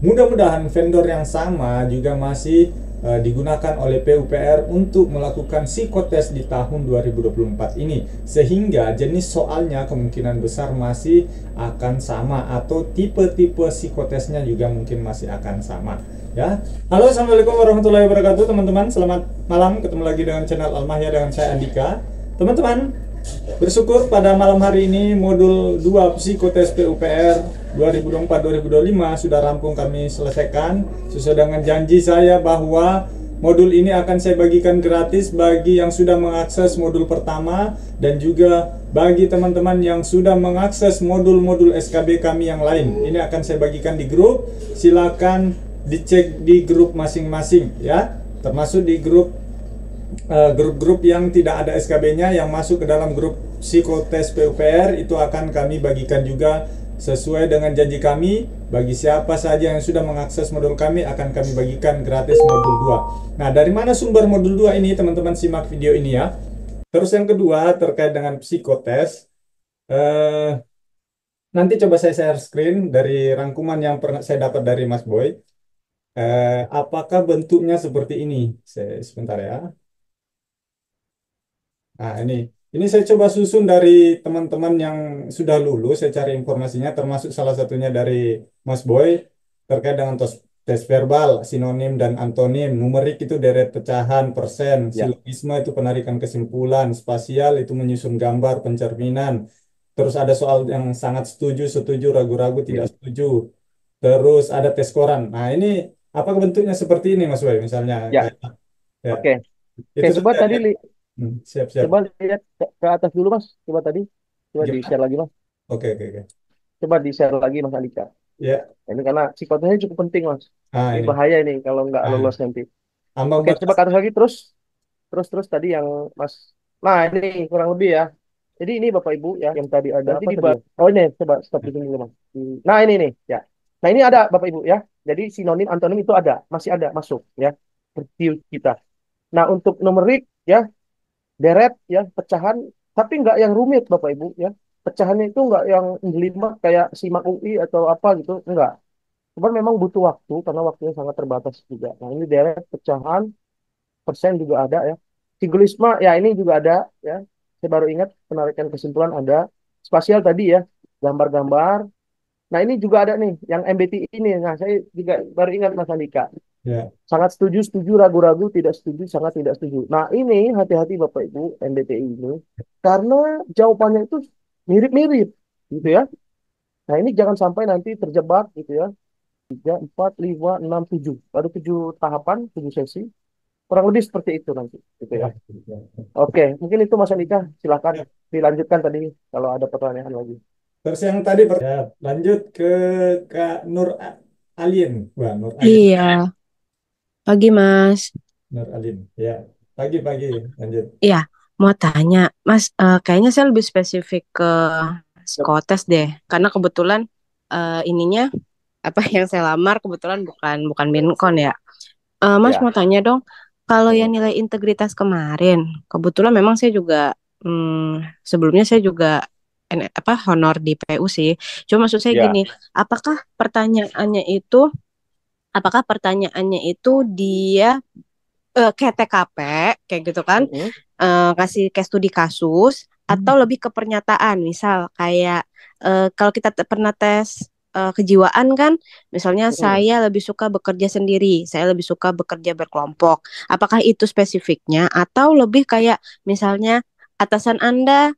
mudah-mudahan vendor yang sama juga masih digunakan oleh PUPR untuk melakukan psikotes di tahun 2024 ini, sehingga jenis soalnya kemungkinan besar masih akan sama atau tipe-tipe psikotesnya juga mungkin masih akan sama ya. Halo, assalamualaikum warahmatullahi wabarakatuh teman-teman, selamat malam, ketemu lagi dengan channel Almahya dengan saya Andika. Teman-teman, bersyukur pada malam hari ini modul 2 psikotes PUPR 2024-2025 sudah rampung kami selesaikan. Sesuai dengan janji saya bahwa modul ini akan saya bagikan gratis bagi yang sudah mengakses modul pertama dan juga bagi teman-teman yang sudah mengakses modul-modul SKB kami yang lain. Ini akan saya bagikan di grup. Silakan dicek di grup masing-masing ya, termasuk di grup-grup yang tidak ada SKB-nya yang masuk ke dalam grup psikotes PUPR itu akan kami bagikan juga sesuai dengan janji kami. Bagi siapa saja yang sudah mengakses modul kami akan kami bagikan gratis modul 2. Nah, dari mana sumber modul 2 ini? Teman-teman simak video ini ya. Terus yang kedua terkait dengan psikotes, nanti coba saya share screen dari rangkuman yang pernah saya dapat dari Mas Boy. Apakah bentuknya seperti ini? Sebentar ya. Nah, ini saya coba susun dari teman-teman yang sudah lulus, saya cari informasinya, termasuk salah satunya dari Mas Boy, terkait dengan tes verbal, sinonim dan antonim, numerik itu deret pecahan, persen, Ya, silogisme itu penarikan kesimpulan, spasial itu menyusun gambar, pencerminan, terus ada soal yang sangat setuju, setuju, ragu-ragu, tidak setuju, terus ada tes koran. Nah, ini apa bentuknya seperti ini Mas Boy, misalnya ya, kayak ya, oke. Oke, itu coba saja tadi ya. Siap-siap. coba lihat ke atas dulu, Mas. Coba tadi, coba Gimana? di-share lagi, Mas. Oke, oke, oke. Coba di-share lagi, Mas Andika. Ya, Ini karena psikotesnya cukup penting, Mas. Ini ini. bahaya ini kalau nggak Nah, lolos nanti. ambang Oke, coba batas. ke atas lagi, terus tadi yang Mas. Nah, ini kurang lebih ya. Jadi ini Bapak Ibu ya, yang tadi ada Nanti apa di tadi ya? Oh ini, coba stop di sini dulu, Mas. Nah, ini nih, ya. Nah, ini ada Bapak Ibu ya. Jadi sinonim, antonim itu ada, masih ada masuk ya. Review kita. Nah, untuk numerik ya, deret ya, pecahan, tapi nggak yang rumit Bapak Ibu ya. Pecahannya itu nggak yang jelimet kayak simak UI atau apa gitu, enggak. Cuman memang butuh waktu karena waktunya sangat terbatas juga. Nah, ini deret pecahan, persen juga ada ya. Sigilisme ya ini juga ada ya. Saya baru ingat penarikan kesimpulan ada. Spasial tadi ya, gambar-gambar. Nah, ini juga ada nih yang MBTI ini. Nah, saya juga baru ingat Mas Andika. Ya, Sangat setuju, setuju, ragu-ragu, tidak setuju, sangat tidak setuju. Nah, ini hati-hati Bapak Ibu MBTI ini. Karena jawabannya itu mirip-mirip gitu ya. Nah, ini jangan sampai nanti terjebak gitu ya. 3, 4, 5, 6, 7. Baru 7 tahapan, 7 sesi. Kurang lebih seperti itu nanti gitu ya. ya, ya. Oke, mungkin itu Mas Andika. Silakan Ya. dilanjutkan tadi kalau ada pertanyaan lagi. Terus yang tadi, ya, lanjut ke Kak Nur Alin. Wah, Nur Alin. Iya, pagi Mas. Nur Alin. Ya, pagi-pagi. Lanjut. Iya, mau tanya, Mas, kayaknya saya lebih spesifik ke Yep. psikotes deh, karena kebetulan ininya apa yang saya lamar kebetulan bukan bukan Minkon ya. Mas Ya. mau tanya dong, kalau yang Hmm. nilai integritas kemarin, kebetulan memang saya juga sebelumnya saya juga apa honor di PU sih. Cuma maksud saya gini, Ya. apakah pertanyaannya itu, apakah pertanyaannya itu dia kayak TKP kayak gitu kan, Mm-mm. kasih case studi kasus atau lebih ke pernyataan, misal kayak kalau kita pernah tes kejiwaan kan, misalnya Mm-mm. saya lebih suka bekerja sendiri, saya lebih suka bekerja berkelompok, apakah itu spesifiknya atau lebih kayak misalnya atasan Anda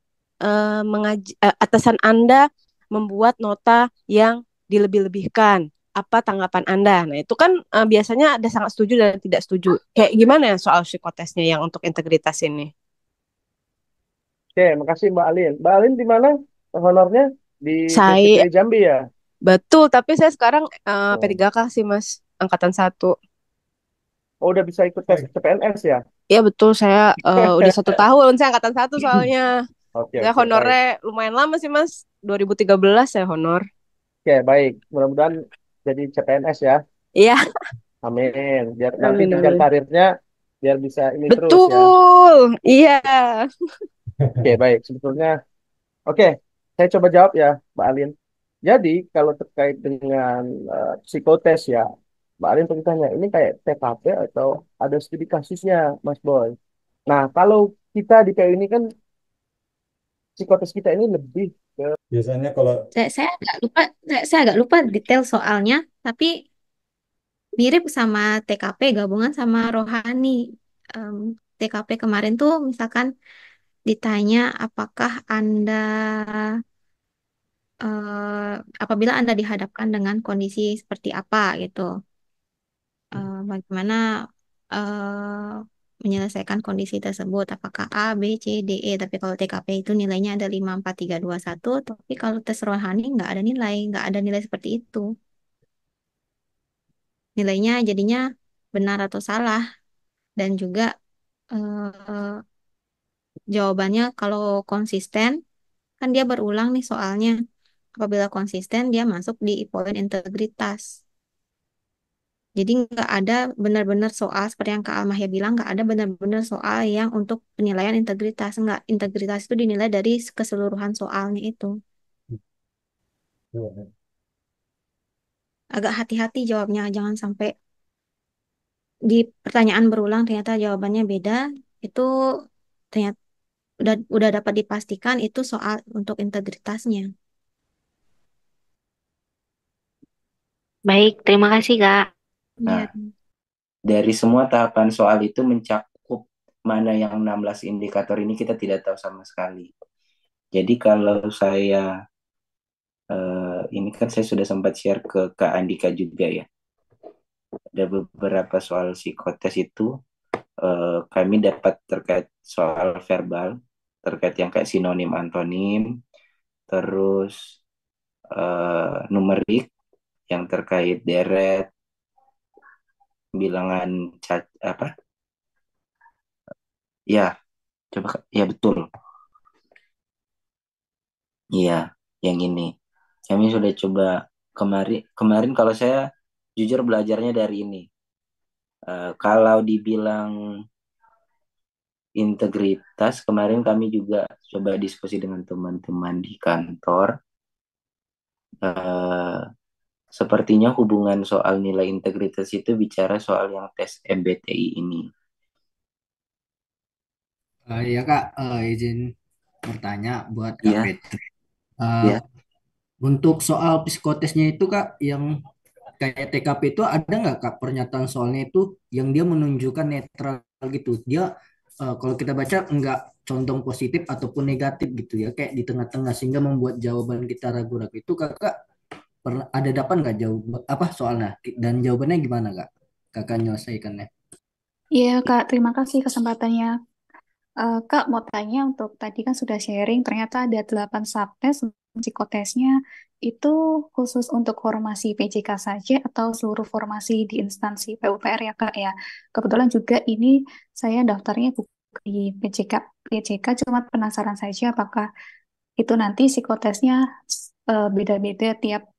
atasan Anda membuat nota yang dilebih-lebihkan, apa tanggapan Anda? Nah, itu kan biasanya ada sangat setuju dan tidak setuju. Kayak gimana ya soal psikotesnya yang untuk integritas ini? Oke, makasih Mbak Alin. Mbak Alin di mana honornya? Di Saya PSDP Jambi ya? betul, tapi saya sekarang Hmm. P3K sih, Mas, angkatan 1. Oh, udah bisa ikut tes CPNS ya? Iya betul, saya udah 1 tahun, saya angkatan 1 soalnya. Oke, Saya oke, baik. honornya lumayan lama sih, Mas. 2013 saya honor. Oke, baik. Mudah-mudahan jadi CPNS ya. Iya, Amin. Biar nanti amin jenjang amin. karirnya biar bisa ini terus ya. Betul, iya. Oke, baik. Sebetulnya, oke. Saya coba jawab ya, Mbak Alin. Jadi kalau terkait dengan psikotes ya, Mbak Arin pengen tanya, ini kayak TKP atau ada studi kasusnya, Mas Boy? Nah, kalau kita di PU ini kan psikotes kita ini lebih ke Biasanya kalau Saya agak lupa detail soalnya, tapi mirip sama TKP gabungan sama rohani. Em, TKP kemarin tuh misalkan ditanya apakah Anda apabila Anda dihadapkan dengan kondisi seperti apa gitu, bagaimana menyelesaikan kondisi tersebut, apakah A, B, C, D, E. Tapi kalau TKP itu nilainya ada 5, 4, 3, 2, 1. Tapi kalau tes rohani nggak ada nilai seperti itu. Nilainya jadinya benar atau salah, dan juga eh, jawabannya kalau konsisten kan dia berulang nih soalnya. Apabila konsisten dia masuk di poin integritas. Jadi nggak ada benar-benar soal seperti yang Kak Almahya bilang, nggak ada benar-benar soal yang untuk penilaian integritas. Nggak, integritas itu dinilai dari keseluruhan soalnya itu. Agak hati-hati jawabnya, jangan sampai di pertanyaan berulang ternyata jawabannya beda. Itu ternyata udah dapat dipastikan itu soal untuk integritasnya. Baik, terima kasih Kak. Ya. Nah, dari semua tahapan soal itu mencakup mana yang 16 indikator ini kita tidak tahu sama sekali. Jadi kalau saya ini kan saya sudah sempat share ke Kak Andika juga ya. Ada beberapa soal psikotes itu kami dapat terkait soal verbal, terkait yang kayak sinonim antonim, terus numerik yang terkait deret, bilangan apa? Ya, coba ya betul. Iya, yang ini. Kami sudah coba kemarin kalau saya jujur belajarnya dari ini. Kalau dibilang integritas, kemarin kami juga coba diskusi dengan teman-teman di kantor. Sepertinya hubungan soal nilai integritas itu bicara soal yang tes MBTI ini. Ya Kak, izin bertanya buat Kak Iya. Petri. Iya. Untuk soal psikotesnya itu Kak, yang kayak TKP itu ada nggak Kak pernyataan soalnya itu yang dia menunjukkan netral gitu. Dia kalau kita baca nggak condong positif ataupun negatif gitu ya, kayak di tengah-tengah sehingga membuat jawaban kita ragu-ragu. Itu Kakak pernah ada dapat nggak jawab apa soalnya dan jawabannya gimana Kak? Kakak nyelesaikannya. Iya Kak, terima kasih kesempatannya. Kak, mau tanya untuk tadi kan sudah sharing, ternyata ada 8 subtes, psikotesnya itu khusus untuk formasi PJK saja atau seluruh formasi di instansi PUPR ya Kak ya. Kebetulan juga ini saya daftarnya bukan di PJK, cuma penasaran saja apakah itu nanti psikotesnya beda-beda tiap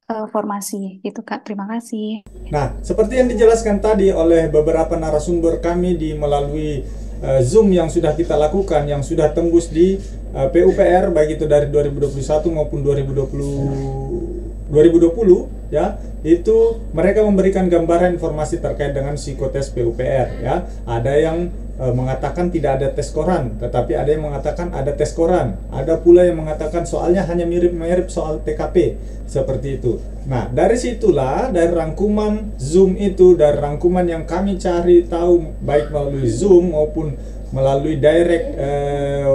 formasi gitu Kak. Terima kasih. Nah, seperti yang dijelaskan tadi oleh beberapa narasumber kami di melalui Zoom yang sudah kita lakukan, yang sudah tembus di PUPR, baik itu dari 2021 maupun 2020 ya, itu mereka memberikan gambaran informasi terkait dengan psikotes PUPR ya. Ada yang mengatakan tidak ada tes koran, tetapi ada yang mengatakan ada tes koran. Ada pula yang mengatakan soalnya hanya mirip-mirip soal TKP, seperti itu. Nah, dari situlah, dari rangkuman Zoom itu, dari rangkuman yang kami cari tahu baik melalui Zoom maupun melalui direct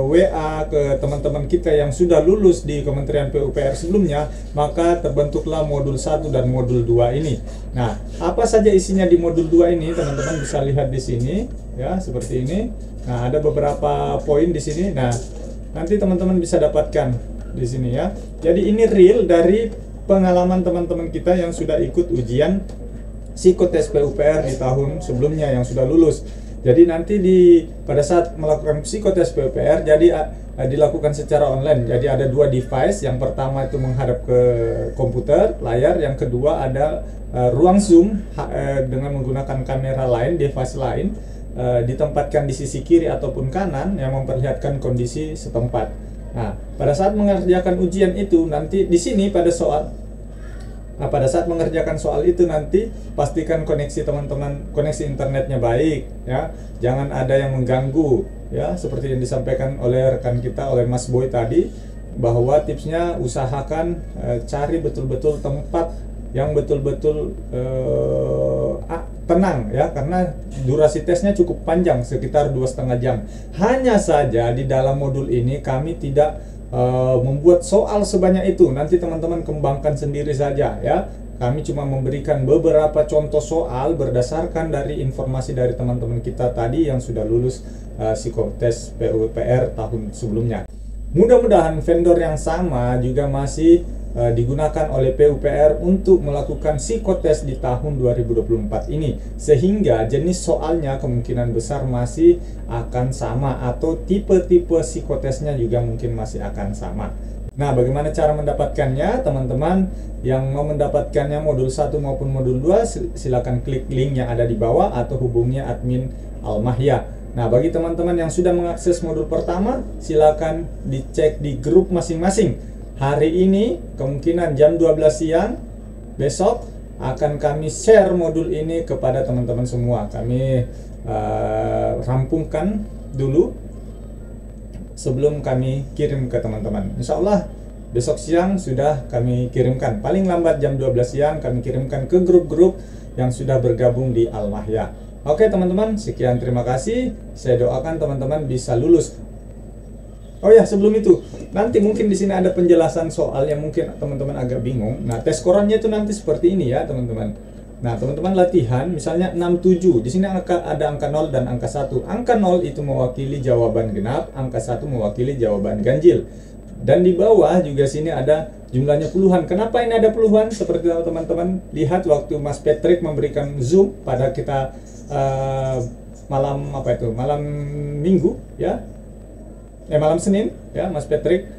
WA ke teman-teman kita yang sudah lulus di Kementerian PUPR sebelumnya, maka terbentuklah modul 1 dan modul 2 ini. Nah, apa saja isinya di modul 2 ini, teman-teman bisa lihat di sini ya, seperti ini. Nah, ada beberapa poin di sini. Nah, nanti teman-teman bisa dapatkan di sini ya. Jadi ini real dari pengalaman teman-teman kita yang sudah ikut ujian psikotes PUPR di tahun sebelumnya yang sudah lulus. Jadi nanti pada saat melakukan psikotes PUPR jadi dilakukan secara online. Jadi ada 2 device. Yang pertama itu menghadap ke komputer layar, yang kedua ada ruang Zoom dengan menggunakan kamera lain, device lain, ditempatkan di sisi kiri ataupun kanan yang memperlihatkan kondisi setempat. Nah, pada saat mengerjakan ujian itu nanti di sini pada saat mengerjakan soal itu nanti pastikan koneksi teman-teman, koneksi internetnya baik ya. Jangan ada yang mengganggu ya, seperti yang disampaikan oleh rekan kita, oleh Mas Boy tadi, bahwa tipsnya usahakan cari betul-betul tempat yang betul-betul tenang ya, karena durasi tesnya cukup panjang, sekitar 2,5 jam. Hanya saja di dalam modul ini kami tidak membuat soal sebanyak itu. Nanti teman-teman kembangkan sendiri saja ya. Kami cuma memberikan beberapa contoh soal berdasarkan dari informasi dari teman-teman kita tadi yang sudah lulus psikotes PUPR tahun sebelumnya. Mudah-mudahan vendor yang sama juga masih digunakan oleh PUPR untuk melakukan psikotes di tahun 2024 ini, sehingga jenis soalnya kemungkinan besar masih akan sama, atau tipe-tipe psikotesnya juga mungkin masih akan sama. Nah, bagaimana cara mendapatkannya? Teman-teman yang mau mendapatkannya modul 1 maupun modul 2, silakan klik link yang ada di bawah atau hubungi admin Al-Mahya. Nah, bagi teman-teman yang sudah mengakses modul pertama, silakan dicek di grup masing-masing. Hari ini kemungkinan jam 12 siang, besok akan kami share modul ini kepada teman-teman semua. Kami rampungkan dulu sebelum kami kirim ke teman-teman. Insya Allah besok siang sudah kami kirimkan. Paling lambat jam 12 siang kami kirimkan ke grup-grup yang sudah bergabung di Al-Mahya. Oke teman-teman, sekian, terima kasih. Saya doakan teman-teman bisa lulus. Oh ya, sebelum itu, nanti mungkin di sini ada penjelasan soal yang mungkin teman-teman agak bingung. Nah, tes korannya itu nanti seperti ini ya, teman-teman. Nah, teman-teman latihan misalnya 67. Di sini ada angka 0 dan angka 1. Angka 0 itu mewakili jawaban genap, angka 1 mewakili jawaban ganjil. Dan di bawah juga sini ada jumlahnya puluhan. Kenapa ini ada puluhan? Seperti teman-teman lihat waktu Mas Patrick memberikan Zoom pada kita malam Minggu ya. Malam Senin ya, Mas Patrick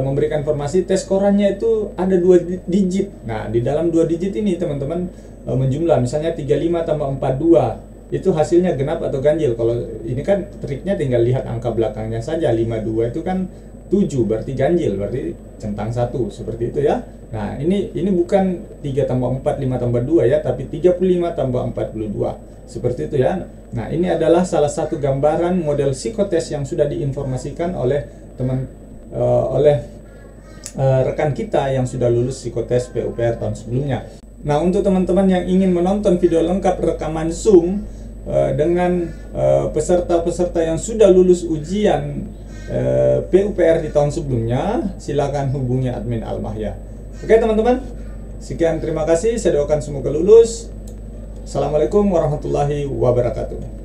memberikan informasi tes korannya itu ada 2 digit. Nah, di dalam 2 digit ini teman-teman menjumlah, misalnya 35 tambah 42 itu hasilnya genap atau ganjil. Kalau ini kan triknya tinggal lihat angka belakangnya saja. 52 itu kan 7, berarti ganjil, berarti centang 1, seperti itu ya. Nah, ini bukan 3 tambah 4, 5 tambah 2 ya, tapi 35 tambah 42. Seperti itu ya. Nah, ini adalah salah satu gambaran model psikotes yang sudah diinformasikan oleh rekan kita yang sudah lulus psikotes PUPR tahun sebelumnya. Nah, untuk teman-teman yang ingin menonton video lengkap rekaman Zoom dengan peserta-peserta yang sudah lulus ujian PUPR di tahun sebelumnya, silakan hubungi admin Al-Mahya. Oke teman-teman, sekian, terima kasih. Saya doakan semoga lulus. Assalamualaikum warahmatullahi wabarakatuh.